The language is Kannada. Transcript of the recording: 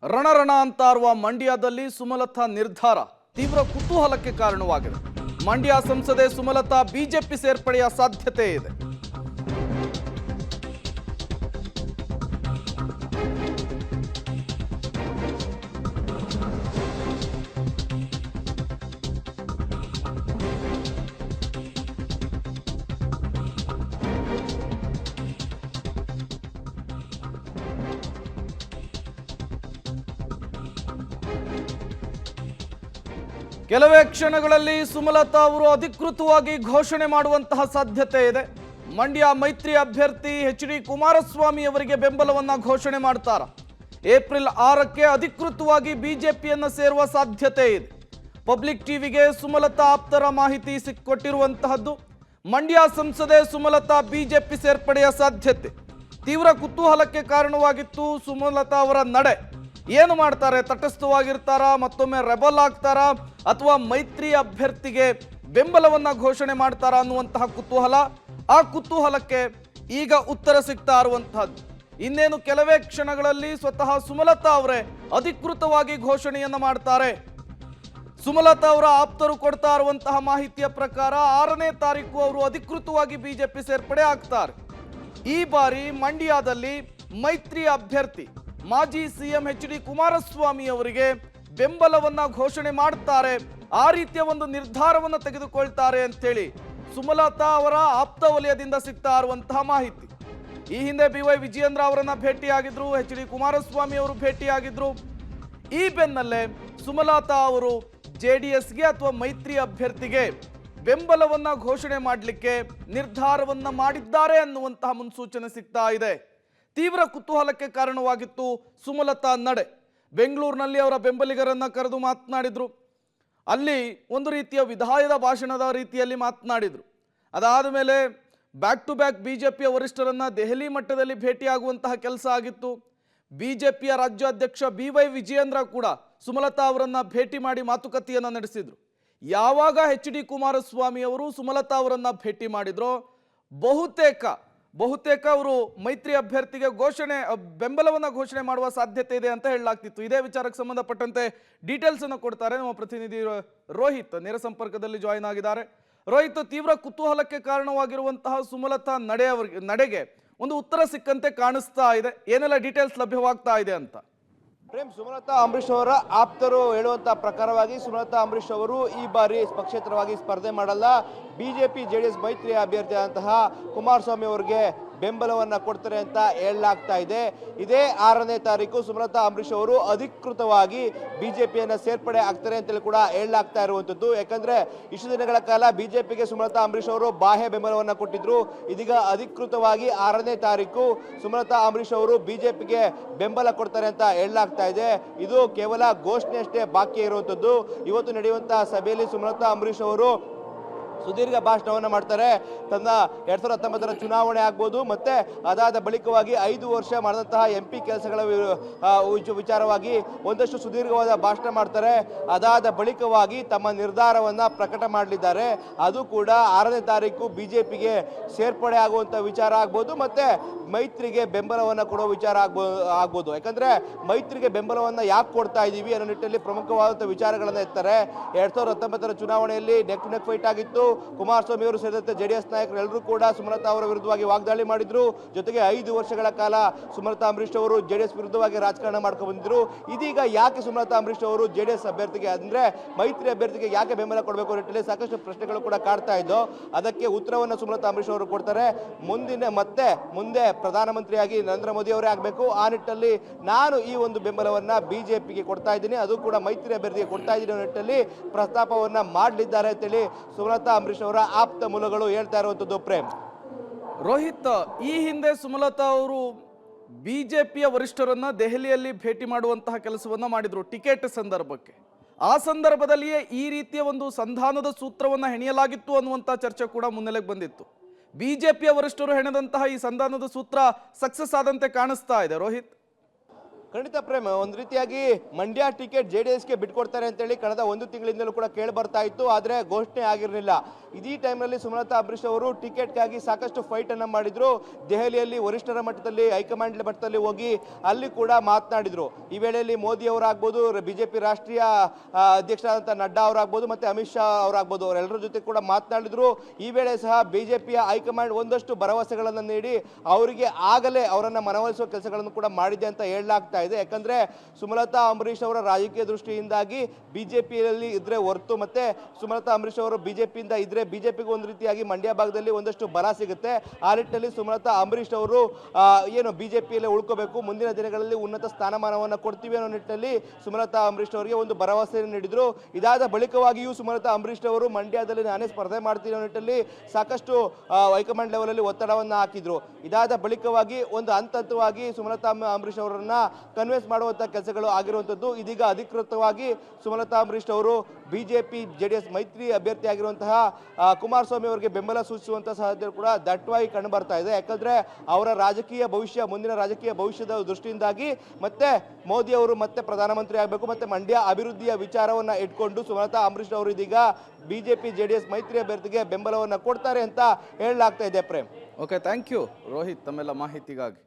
ರಣರಣ ಅಂತಾರುವ ಮಂಡ್ಯದಲ್ಲಿ ಸುಮಲತಾ ನಿರ್ಧಾರ ತೀವ್ರ ಕುತೂಹಲಕ್ಕೆ ಕಾರಣವಾಗಿದೆ. ಮಂಡ್ಯ ಸಂಸದೆ ಸುಮಲತಾ ಬಿಜೆಪಿ ಸೇರ್ಪಡೆಯ ಸಾಧ್ಯತೆ ಇದೆ. ಕೆಲವೇ ಕ್ಷಣಗಳಲ್ಲಿ ಸುಮಲತಾ ಅವರು ಅಧಿಕೃತವಾಗಿ ಘೋಷಣೆ ಮಾಡುವಂತಹ ಸಾಧ್ಯತೆ ಇದೆ. ಮಂಡ್ಯ ಮೈತ್ರಿ ಅಭ್ಯರ್ಥಿ ಎಚ್.ಡಿ. ಕುಮಾರಸ್ವಾಮಿ ಅವರಿಗೆ ಬೆಂಬಲವನ್ನ ಘೋಷಣೆ ಮಾಡ್ತಾರ. ಏಪ್ರಿಲ್ 6ಕ್ಕೆ ಅಧಿಕೃತವಾಗಿ ಬಿಜೆಪಿಯನ್ನು ಸೇರುವ ಸಾಧ್ಯತೆ ಇದೆ. ಪಬ್ಲಿಕ್ ಟಿವಿಗೆ ಸುಮಲತಾ ಆಪ್ತರ ಮಾಹಿತಿ ಸಿಕ್ಕೊಟ್ಟಿರುವಂತಹದ್ದು. ಮಂಡ್ಯ ಸಂಸದೆ ಸುಮಲತಾ ಬಿಜೆಪಿ ಸೇರ್ಪಡೆಯ ಸಾಧ್ಯತೆ ತೀವ್ರ ಕುತೂಹಲಕ್ಕೆ ಕಾರಣವಾಗಿತ್ತು. ಸುಮಲತಾ ಅವರ ನಡೆ ಏನು ಮಾಡ್ತಾರೆ? ತಟಸ್ಥವಾಗಿರ್ತಾರಾ, ಮತ್ತೊಮ್ಮೆ ರೆಬಲ್ ಆಗ್ತಾರಾ, ಅಥವಾ ಮೈತ್ರಿ ಅಭ್ಯರ್ಥಿಗೆ ಬೆಂಬಲವನ್ನ ಘೋಷಣೆ ಮಾಡ್ತಾರಾ ಅನ್ನುವಂತಹ ಕುತೂಹಲ. ಆ ಕುತೂಹಲಕ್ಕೆ ಈಗ ಉತ್ತರ ಸಿಗ್ತಾ ಇರುವಂತಹದ್ದು. ಇನ್ನೇನು ಕೆಲವೇ ಕ್ಷಣಗಳಲ್ಲಿ ಸ್ವತಃ ಸುಮಲತಾ ಅವರೇ ಅಧಿಕೃತವಾಗಿ ಘೋಷಣೆಯನ್ನ ಮಾಡ್ತಾರೆ. ಸುಮಲತಾ ಅವರ ಆಪ್ತರು ಕೊಡ್ತಾ ಇರುವಂತಹ ಮಾಹಿತಿಯ ಪ್ರಕಾರ 6ನೇ ತಾರೀಕು ಅವರು ಅಧಿಕೃತವಾಗಿ ಬಿಜೆಪಿ ಸೇರ್ಪಡೆ ಆಗ್ತಾರೆ. ಈ ಬಾರಿ ಮಂಡ್ಯದಲ್ಲಿ ಮೈತ್ರಿ ಅಭ್ಯರ್ಥಿ ಮಾಜಿ ಸಿಎಂ ಎಚ್.ಡಿ. ಕುಮಾರಸ್ವಾಮಿ ಅವರಿಗೆ ಬೆಂಬಲವನ್ನ ಘೋಷಣೆ ಮಾಡ್ತಾರೆ. ಆ ರೀತಿಯ ಒಂದು ನಿರ್ಧಾರವನ್ನು ತೆಗೆದುಕೊಳ್ತಾರೆ ಅಂತೇಳಿ ಸುಮಲತಾ ಅವರ ಆಪ್ತ ವಲಯದಿಂದ ಸಿಗ್ತಾ ಇರುವಂತಹ ಮಾಹಿತಿ. ಈ ಹಿಂದೆ BY ವಿಜಯೇಂದ್ರ ಅವರನ್ನ ಭೇಟಿಯಾಗಿದ್ರು, ಎಚ್.ಡಿ. ಕುಮಾರಸ್ವಾಮಿ ಅವರು ಭೇಟಿಯಾಗಿದ್ರು. ಈ ಬೆನ್ನಲ್ಲೇ ಸುಮಲತಾ ಅವರು JDSಗೆ ಅಥವಾ ಮೈತ್ರಿ ಅಭ್ಯರ್ಥಿಗೆ ಬೆಂಬಲವನ್ನ ಘೋಷಣೆ ಮಾಡಲಿಕ್ಕೆ ನಿರ್ಧಾರವನ್ನ ಮಾಡಿದ್ದಾರೆ ಅನ್ನುವಂತಹ ಮುನ್ಸೂಚನೆ ಸಿಗ್ತಾ ಇದೆ. ತೀವ್ರ ಕುತೂಹಲಕ್ಕೆ ಕಾರಣವಾಗಿತ್ತು ಸುಮಲತಾ ನಡೆ. ಬೆಂಗಳೂರಿನಲ್ಲಿ ಅವರ ಬೆಂಬಲಿಗರನ್ನ ಕರೆದು ಮಾತನಾಡಿದ್ರು. ಅಲ್ಲಿ ಒಂದು ರೀತಿಯ ವಿಧಾಯದ ಭಾಷಣದ ರೀತಿಯಲ್ಲಿ ಮಾತನಾಡಿದ್ರು. ಅದಾದ ಮೇಲೆ ಬ್ಯಾಕ್ ಟು ಬ್ಯಾಕ್ ಬಿಜೆಪಿಯ ವರಿಷ್ಠರನ್ನ ದೆಹಲಿ ಮಟ್ಟದಲ್ಲಿ ಭೇಟಿಯಾಗುವಂತಹ ಕೆಲಸ ಆಗಿತ್ತು. ಬಿಜೆಪಿಯ ರಾಜ್ಯಾಧ್ಯಕ್ಷ BY ವಿಜಯೇಂದ್ರ ಕೂಡ ಸುಮಲತಾ ಅವರನ್ನ ಭೇಟಿ ಮಾಡಿ ಮಾತುಕತೆಯನ್ನ ನಡೆಸಿದ್ರು. ಯಾವಾಗ ಎಚ್.ಡಿ. ಕುಮಾರಸ್ವಾಮಿ ಅವರು ಸುಮಲತಾ ಅವರನ್ನ ಭೇಟಿ ಮಾಡಿದ್ರೋ ಬಹುತೇಕ ಅವರು ಮೈತ್ರಿ ಅಭ್ಯರ್ಥಿಗೆ ಬೆಂಬಲವನ್ನ ಘೋಷಣೆ ಮಾಡುವ ಸಾಧ್ಯತೆ ಇದೆ ಅಂತ ಹೇಳಲಾಗ್ತಿತ್ತು. ಇದೇ ವಿಚಾರಕ್ಕೆ ಸಂಬಂಧಪಟ್ಟಂತೆ ಡೀಟೇಲ್ಸ್ ಅನ್ನು ಕೊಡ್ತಾರೆ ನಮ್ಮ ಪ್ರತಿನಿಧಿ ರೋಹಿತ್. ನೇರ ಸಂಪರ್ಕದಲ್ಲಿ ಜಾಯಿನ್ ಆಗಿದ್ದಾರೆ. ರೋಹಿತ್, ತೀವ್ರ ಕುತೂಹಲಕ್ಕೆ ಕಾರಣವಾಗಿರುವಂತಹ ಸುಮಲತಾ ನಡೆಗೆ ಒಂದು ಉತ್ತರ ಸಿಕ್ಕಂತೆ ಕಾಣಿಸ್ತಾ ಇದೆ. ಏನೆಲ್ಲ ಡೀಟೇಲ್ಸ್ ಲಭ್ಯವಾಗ್ತಾ ಇದೆ ಅಂತ? ಪ್ರೇಮ್, ಸುಮಲತಾ ಅಂಬರೀಶ್ ಅವರ ಆಪ್ತರು ಹೇಳುವಂತಹ ಪ್ರಕಾರವಾಗಿ ಸುಮಲತಾ ಅಂಬರೀಶ್ ಅವರು ಈ ಬಾರಿ ಪಕ್ಷೇತರವಾಗಿ ಸ್ಪರ್ಧೆ ಮಾಡಲ್ಲ. ಬಿಜೆಪಿ JDS ಮೈತ್ರಿ ಅಭ್ಯರ್ಥಿಯಾದಂತಹ ಕುಮಾರಸ್ವಾಮಿ ಅವರಿಗೆ ಬೆಂಬಲವನ್ನ ಕೊಡ್ತಾರೆ ಅಂತ ಹೇಳಲಾಗ್ತಾ ಇದೆ. ಇದೇ 6ನೇ ತಾರೀಕು ಸುಮಲತಾ ಅಂಬರೀಶ್ ಅವರು ಅಧಿಕೃತವಾಗಿ ಬಿಜೆಪಿಯನ್ನ ಸೇರ್ಪಡೆ ಆಗ್ತಾರೆ ಅಂತೇಳಿ ಕೂಡ ಹೇಳಲಾಗ್ತಾ ಇರುವಂತದ್ದು. ಯಾಕಂದ್ರೆ ಇಷ್ಟು ದಿನಗಳ ಕಾಲ ಬಿಜೆಪಿಗೆ ಸುಮಲತಾ ಅಂಬರೀಶ್ ಅವರು ಬಾಹ್ಯ ಬೆಂಬಲವನ್ನ ಕೊಟ್ಟಿದ್ರು. ಇದೀಗ ಅಧಿಕೃತವಾಗಿ 6ನೇ ತಾರೀಕು ಸುಮಲತಾ ಅಂಬರೀಶ್ ಅವರು ಬಿಜೆಪಿಗೆ ಬೆಂಬಲ ಕೊಡ್ತಾರೆ ಅಂತ ಹೇಳಲಾಗ್ತಾ ಇದೆ. ಇದು ಕೇವಲ ಘೋಷಣೆಯಷ್ಟೇ ಬಾಕಿ ಇರುವಂತದ್ದು. ಇವತ್ತು ನಡೆಯುವಂತಹ ಸಭೆಯಲ್ಲಿ ಸುಮಲತಾ ಅಂಬರೀಶ್ ಅವರು ಸುದೀರ್ಘ ಭಾಷಣವನ್ನು ಮಾಡ್ತಾರೆ. ತನ್ನ 2019ರ ಚುನಾವಣೆ ಆಗ್ಬೋದು, ಮತ್ತೆ ಅದಾದ ಬಳಿಕವಾಗಿ 5 ವರ್ಷ ಮಾಡಿದಂತಹ MP ಕೆಲಸಗಳ ವಿಚಾರವಾಗಿ ಒಂದಷ್ಟು ಸುದೀರ್ಘವಾದ ಭಾಷಣ ಮಾಡ್ತಾರೆ. ಅದಾದ ಬಳಿಕವಾಗಿ ತಮ್ಮ ನಿರ್ಧಾರವನ್ನ ಪ್ರಕಟ ಮಾಡಲಿದ್ದಾರೆ. ಅದು ಕೂಡ 6ನೇ ತಾರೀಕು ಬಿಜೆಪಿಗೆ ಸೇರ್ಪಡೆ ಆಗುವಂತ ವಿಚಾರ ಆಗ್ಬೋದು, ಮತ್ತೆ ಮೈತ್ರಿಗೆ ಬೆಂಬಲವನ್ನ ಕೊಡುವ ವಿಚಾರ ಆಗ್ಬೋದು. ಯಾಕಂದ್ರೆ ಮೈತ್ರಿಗೆ ಬೆಂಬಲವನ್ನ ಯಾಕೆ ಕೊಡ್ತಾ ಇದೀವಿ ಅನ್ನೋ ನಿಟ್ಟಿನಲ್ಲಿ ಪ್ರಮುಖವಾದಂತಹ ವಿಚಾರಗಳನ್ನ ಎತ್ತಾರೆ. 2019ರ ಚುನಾವಣೆಯಲ್ಲಿ ನೆಕ್ ಟು ನೆಕ್ ಫೈಟ್ ಆಗಿತ್ತು. ಕುಮಾರಸ್ವಾಮಿ ಅವರು ಸೇರಿದಂತೆ JDS ನಾಯಕರು ಎಲ್ಲರೂ ಕೂಡ ಸುಮಲತಾ ಅವರ ವಿರುದ್ಧವಾಗಿ ವಾಗ್ದಾಳಿ ಮಾಡಿದ್ರು. ಜೊತೆಗೆ 5 ವರ್ಷಗಳ ಕಾಲ ಸುಮಲತಾ ಅಂಬರೀಶ್ ಅವರು JDS ವಿರುದ್ಧವಾಗಿ ರಾಜಕಾರಣ ಮಾಡ್ಕೊಂಡು ಬಂದಿದ್ರು. ಇದೀಗ ಯಾಕೆ ಸುಮಲತಾ ಅಂಬರೀಶ್ ಅವರು JDS ಅಭ್ಯರ್ಥಿಗೆ ಅಂದ್ರೆ ಮೈತ್ರಿ ಅಭ್ಯರ್ಥಿಗೆ ಯಾಕೆ ಬೆಂಬಲ ಕೊಡಬೇಕು ಅನ್ನೋ ಸಾಕಷ್ಟು ಪ್ರಶ್ನೆಗಳು ಕೂಡ ಕಾಡ್ತಾ ಇದ್ದು, ಅದಕ್ಕೆ ಉತ್ತರವನ್ನು ಸುಮಲತಾ ಅಂಬರೀಶ್ ಅವರು ಕೊಡ್ತಾರೆ. ಮುಂದೆ ಪ್ರಧಾನಮಂತ್ರಿಯಾಗಿ ನರೇಂದ್ರ ಮೋದಿ ಅವರೇ ಆಗಬೇಕು. ಆ ನಿಟ್ಟಿನಲ್ಲಿ ನಾನು ಈ ಒಂದು ಬೆಂಬಲವನ್ನ ಬಿಜೆಪಿಗೆ ಕೊಡ್ತಾ ಇದ್ದೀನಿ, ಅದು ಕೂಡ ಮೈತ್ರಿ ಅಭ್ಯರ್ಥಿಗೆ ಕೊಡ್ತಾ ಇದ್ದೀನಿ ಅನ್ನೋ ನಿಟ್ಟಿನಲ್ಲಿ ಪ್ರಸ್ತಾಪವನ್ನ ಮಾಡಲಿದ್ದಾರೆ ಅಂತೇಳಿ ಸುಮಲತಾ ಅಂಬರೀಶ್ ಅವರ ಆಪ್ತ ಮೂಲಗಳು ಹೇಳ್ತಾ ಇರುವಂತದ್ದು. ಪ್ರೇಮ್, ರೋಹಿತ್, ಈ ಹಿಂದೆ ಸುಮಲತಾ ಅವರು ಬಿಜೆಪಿಯ ವರಿಷ್ಠರನ್ನ ದೆಹಲಿಯಲ್ಲಿ ಭೇಟಿ ಮಾಡುವಂತಹ ಕೆಲಸವನ್ನ ಮಾಡಿದ್ರು ಟಿಕೆಟ್ ಸಂದರ್ಭಕ್ಕೆ. ಆ ಸಂದರ್ಭದಲ್ಲಿಯೇ ಈ ರೀತಿಯ ಒಂದು ಸಂಧಾನದ ಸೂತ್ರವನ್ನ ಹೆಣೆಯಲಾಗಿತ್ತು ಅನ್ನುವಂತಹ ಚರ್ಚೆ ಕೂಡ ಮುನ್ನೆಲೆಗೆ ಬಂದಿತ್ತು. ಬಿಜೆಪಿಯ ವರಿಷ್ಠರು ಹೆಣೆದಂತಹ ಈ ಸಂಧಾನದ ಸೂತ್ರ ಸಕ್ಸಸ್ ಆದಂತೆ ಕಾಣಿಸ್ತಾ ಇದೆ. ರೋಹಿತ್, ಖಂಡಿತ ಪ್ರೇಮ್, ಒಂದು ರೀತಿಯಾಗಿ ಮಂಡ್ಯ ಟಿಕೆಟ್ JDS-ಗೆ ಬಿಟ್ಕೊಡ್ತಾರೆ ಅಂತೇಳಿ ಕಳೆದ ಒಂದು ತಿಂಗಳಿಂದಲೂ ಕೂಡ ಕೇಳಿ ಬರ್ತಾ ಇತ್ತು, ಆದರೆ ಘೋಷಣೆ ಆಗಿರಲಿಲ್ಲ. ಇದೇ ಟೈಮ್ನಲ್ಲಿ ಸುಮಲತಾ ಅಂಬರೀಶ್ ಅವರು ಟಿಕೆಟ್ಗಾಗಿ ಸಾಕಷ್ಟು ಫೈಟ್ ಅನ್ನ ಮಾಡಿದ್ರು. ದೆಹಲಿಯಲ್ಲಿ ವರಿಷ್ಠರ ಮಟ್ಟದಲ್ಲಿ, ಹೈಕಮಾಂಡ್ ಮಟ್ಟದಲ್ಲಿ ಹೋಗಿ ಅಲ್ಲಿ ಕೂಡ ಮಾತನಾಡಿದ್ರು. ಈ ವೇಳೆಯಲ್ಲಿ ಮೋದಿ ಅವರಾಗ್ಬೋದು, ಬಿಜೆಪಿ ರಾಷ್ಟ್ರೀಯ ಅಧ್ಯಕ್ಷರಾದಂಥ ನಡ್ಡಾ ಅವರಾಗ್ಬೋದು, ಮತ್ತೆ ಅಮಿತ್ ಶಾ ಅವರಾಗ್ಬೋದು, ಅವರೆಲ್ಲರ ಜೊತೆ ಕೂಡ ಮಾತನಾಡಿದ್ರು. ಈ ವೇಳೆ ಸಹ ಬಿಜೆಪಿಯ ಹೈಕಮಾಂಡ್ ಒಂದಷ್ಟು ಭರವಸೆಗಳನ್ನು ನೀಡಿ ಅವರಿಗೆ ಆಗಲೇ ಅವರನ್ನ ಮನವೊಲಿಸುವ ಕೆಲಸಗಳನ್ನು ಕೂಡ ಮಾಡಿದೆ ಅಂತ ಹೇಳಲಾಗ್ತಾ ಇದೆ. ಯಾಕಂದ್ರೆ ಸುಮಲತಾ ಅಂಬರೀಶ್ ಅವರ ರಾಜಕೀಯ ದೃಷ್ಟಿಯಿಂದಾಗಿ ಬಿಜೆಪಿಯಲ್ಲಿ ಇದ್ರೆ ಹೊರತು, ಮತ್ತೆ ಸುಮಲತಾ ಅಂಬರೀಶ್ ಅವರು ಬಿಜೆಪಿಯಿಂದ ಇದ್ರೆ ಬಿಜೆಪಿಗೆ ಒಂದು ರೀತಿಯಾಗಿ ಮಂಡ್ಯ ಭಾಗದಲ್ಲಿ ಒಂದಷ್ಟು ಬಲ ಸಿಗುತ್ತೆ. ಆ ನಿಟ್ಟಿನಲ್ಲಿ ಸುಮಲತಾ ಅಂಬರೀಶ್ ಅವರು ಏನು ಬಿಜೆಪಿಯಲ್ಲೇ ಉಳ್ಕೋಬೇಕು, ಮುಂದಿನ ದಿನಗಳಲ್ಲಿ ಉನ್ನತ ಸ್ಥಾನಮಾನವನ್ನು ಕೊಡ್ತೀವಿ ಅನ್ನೋ ನಿಟ್ಟಿನಲ್ಲಿ ಸುಮಲತಾ ಅಂಬರೀಶ್ ಅವರಿಗೆ ಒಂದು ಭರವಸೆಯನ್ನು ನೀಡಿದ್ರು. ಇದಾದ ಬಳಿಕವಾಗಿಯೂ ಸುಮಲತಾ ಅಂಬರೀಶ್ ಅವರು ಮಂಡ್ಯದಲ್ಲಿ ನಾನೇ ಸ್ಪರ್ಧೆ ಮಾಡ್ತೀನಿ ಅನ್ನೋ ನಿಟ್ಟಿನಲ್ಲಿ ಸಾಕಷ್ಟು ಹೈಕಮಾಂಡ್ ಲೆವೆಲ್ ಅಲ್ಲಿ ಒತ್ತಡವನ್ನು ಹಾಕಿದ್ರು. ಇದಾದ ಬಳಿಕವಾಗಿ ಒಂದು ಹಂತವಾಗಿ ಸುಮಲತಾ ಅಂಬರೀಶ್ ಅವರನ್ನ ಕನ್ವಿನ್ಸ್ ಮಾಡುವಂತ ಕೆಲಸಗಳು ಆಗಿರುವಂತದ್ದು. ಇದೀಗ ಅಧಿಕೃತವಾಗಿ ಸುಮಲತಾ ಅಂಬರೀಶ್ ಅವರು ಬಿಜೆಪಿ JDS ಮೈತ್ರಿ ಅಭ್ಯರ್ಥಿ ಆಗಿರುವಂತಹ ಕುಮಾರಸ್ವಾಮಿ ಅವರಿಗೆ ಬೆಂಬಲ ಸೂಚಿಸುವಂತಹ ಸಾಧ್ಯತೆ ಕೂಡ ದಟ್ಟವಾಗಿ ಕಂಡು ಬರ್ತಾ ಇದೆ. ಯಾಕಂದ್ರೆ ಅವರ ರಾಜಕೀಯ ಭವಿಷ್ಯ, ಮುಂದಿನ ರಾಜಕೀಯ ಭವಿಷ್ಯದ ದೃಷ್ಟಿಯಿಂದಾಗಿ ಮತ್ತೆ ಮೋದಿ ಅವರು ಮತ್ತೆ ಪ್ರಧಾನಮಂತ್ರಿ ಆಗಬೇಕು, ಮತ್ತೆ ಮಂಡ್ಯ ಅಭಿವೃದ್ಧಿಯ ವಿಚಾರವನ್ನ ಇಟ್ಕೊಂಡು ಸುಮಲತಾ ಅಂಬರೀಶ್ ಅವರು ಇದೀಗ ಬಿಜೆಪಿ JDS ಮೈತ್ರಿ ಅಭ್ಯರ್ಥಿಗೆ ಬೆಂಬಲವನ್ನ ಕೊಡ್ತಾರೆ ಅಂತ ಹೇಳಲಾಗ್ತಾ ಇದೆ Prem. Okay, thank you Rohit ತಮ್ಮೆಲ್ಲ ಮಾಹಿತಿಗಾಗಿ.